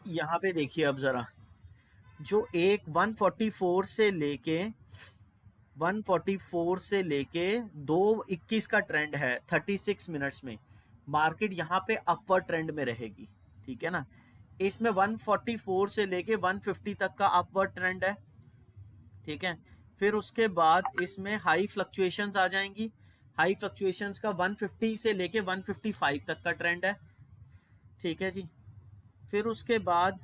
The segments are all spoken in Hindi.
यहाँ पे देखिए अब जरा, जो एक 144 से लेके 221 का ट्रेंड है 36 मिनट्स में, मार्केट यहाँ पे अपवर्ड ट्रेंड में रहेगी। ठीक है ना, इसमें 144 से लेके 150 तक का अपवर्ड ट्रेंड है। ठीक है, फिर उसके बाद इसमें हाई फ्लक्चुएशंस आ जाएंगी। हाई फ्लक्चुएशंस का 150 से लेके 155 तक का ट्रेंड है। ठीक है जी, फिर उसके बाद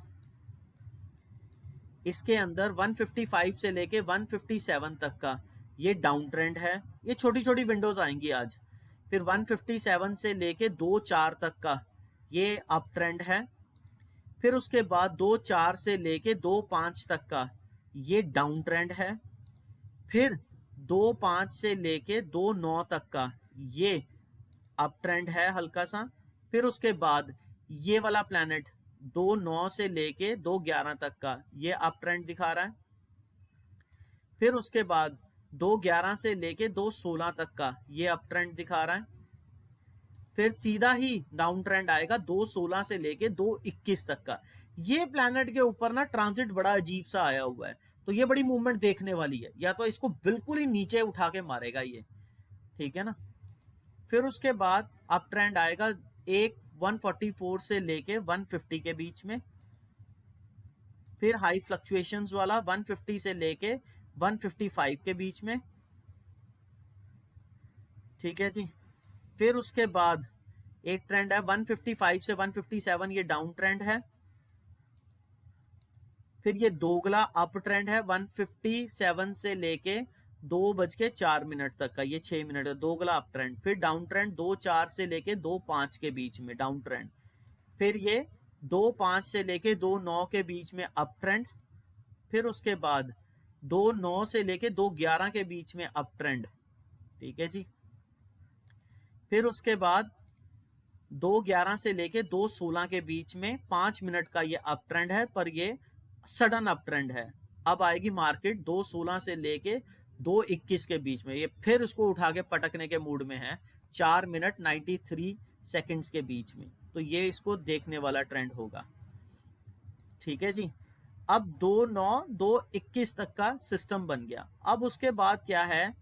इसके अंदर 155 से लेके 157 तक का ये डाउन ट्रेंड है। ये छोटी छोटी विंडोज आएंगी आज। फिर 157 से लेके 2.4 तक का ये अप ट्रेंड है। फिर उसके बाद 2.4 से लेके 2.5 तक का ये डाउन ट्रेंड है। फिर 2.5 से लेके 2.9 तक का ये अप ट्रेंड है हल्का सा। फिर उसके बाद ये वाला प्लैनेट 2.9 से लेके 2.11 तक का ये अप ट्रेंड दिखा रहा है। फिर उसके बाद 2.11 से लेके 2.16 तक का ये अप ट्रेंड दिखा रहा है। फिर सीधा ही डाउन ट्रेंड आएगा 2.16 से लेके 2.21 तक का। ये प्लैनेट के ऊपर ना ट्रांजिट बड़ा अजीब सा आया हुआ है, तो ये बड़ी मूवमेंट देखने वाली है। या तो इसको बिल्कुल ही नीचे उठा के मारेगा ये, ठीक है ना। फिर उसके बाद अप ट्रेंड आएगा एक 144 से लेके 150 के बीच में। फिर हाई फ्लक्चुएशंस वाला 150 से लेके 155 के बीच में। ठीक है जी, फिर उसके बाद एक ट्रेंड है 155 से 157, ये डाउन ट्रेंड है। फिर ये दोगला अप ट्रेंड है 157 से लेके 2:04 तक का, ये 6 मिनट है दोगला अप ट्रेंड। फिर डाउन ट्रेंड 2.4 से लेके 2.5 के बीच में डाउन ट्रेंड। फिर ये 2.5 से लेके 2.9 के बीच में अप ट्रेंड। फिर उसके बाद 2.9 से लेके 2.11 के बीच में अप ट्रेंड। ठीक है जी, फिर उसके बाद 2.11 से लेके 2.16 के बीच में 5 मिनट का ये अप ट्रेंड है, पर ये सडन अप ट्रेंड है। अब आएगी मार्केट 2.16 से लेके 2.21 के बीच में, ये फिर इसको उठा के पटकने के मूड में है 4 मिनट 93 सेकंड्स के बीच में, तो ये इसको देखने वाला ट्रेंड होगा। ठीक है जी, अब 2.9 2.21 तक का सिस्टम बन गया। अब उसके बाद क्या है,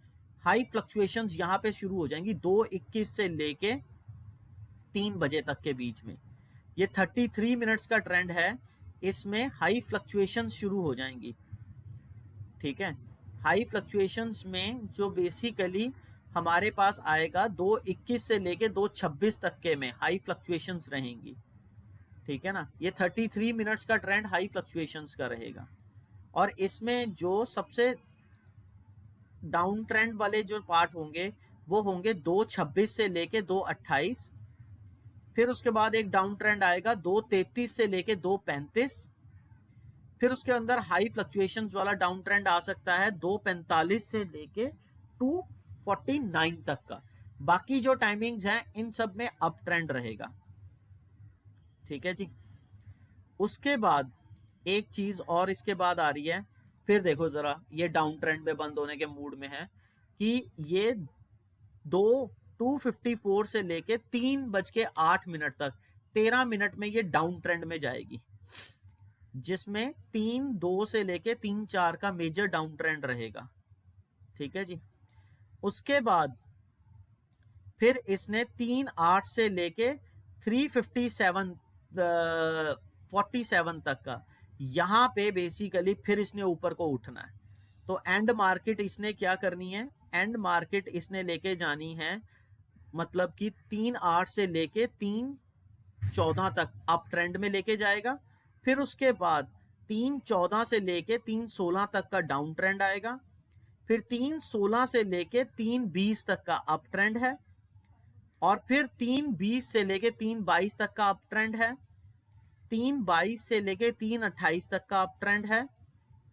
हाई फ्लक्चुएशंस यहां पे शुरू हो जाएंगी 2.21 से लेके 3 बजे तक के बीच में। ये 33 मिनट्स का ट्रेंड है, इसमें हाई फ्लक्चुएशंस शुरू हो जाएंगी। ठीक है, हाई फ्लक्चुएशंस में जो बेसिकली हमारे पास आएगा 2.21 से लेके 2.26 तक के में हाई फ्लक्चुएशंस रहेंगी। ठीक है ना, ये 33 मिनट्स का ट्रेंड हाई फ्लक्चुएशंस का रहेगा। और इसमें जो सबसे डाउन ट्रेंड वाले जो पार्ट होंगे वो होंगे 2.26 से लेके 2.28। फिर उसके बाद एक डाउन ट्रेंड आएगा 2.33 से लेके 2.35। फिर उसके अंदर हाई फ्लक्चुएशंस वाला डाउन ट्रेंड आ सकता है 2.45 से लेके 2.49 तक का। बाकी जो टाइमिंग्स हैं इन सब में अप ट्रेंड रहेगा। ठीक है जी, उसके बाद एक चीज और इसके बाद आ रही है, फिर देखो जरा ये डाउन ट्रेंड में बंद होने के मूड में है कि ये 2:54 से लेके 3:08 तक 13 मिनट में ये डाउन ट्रेंड में जाएगी, जिसमें 3.2 से लेके 3.4 का मेजर डाउन ट्रेंड रहेगा। ठीक है जी, उसके बाद फिर इसने 3.8 से लेके 3:57 47 तक का, यहां पे बेसिकली फिर इसने ऊपर को उठना है। तो एंड मार्केट इसने क्या करनी है, एंड मार्केट इसने लेके जानी है, मतलब कि 3.8 से लेके 3.14 तक अप ट्रेंड में लेके जाएगा। फिर उसके बाद 3.14 से लेके 3.16 तक का डाउन ट्रेंड आएगा। फिर 3.16 से लेके 3.20 तक का अप ट्रेंड है। और फिर 3.20 से लेके 3.22 तक का अप ट्रेंड है। 3.22 से लेके 3.28 तक का अप ट्रेंड है।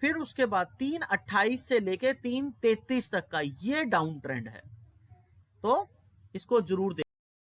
फिर उसके बाद 3.28 से लेके 3.33 तक का ये डाउन ट्रेंड है। तो इसको जरूर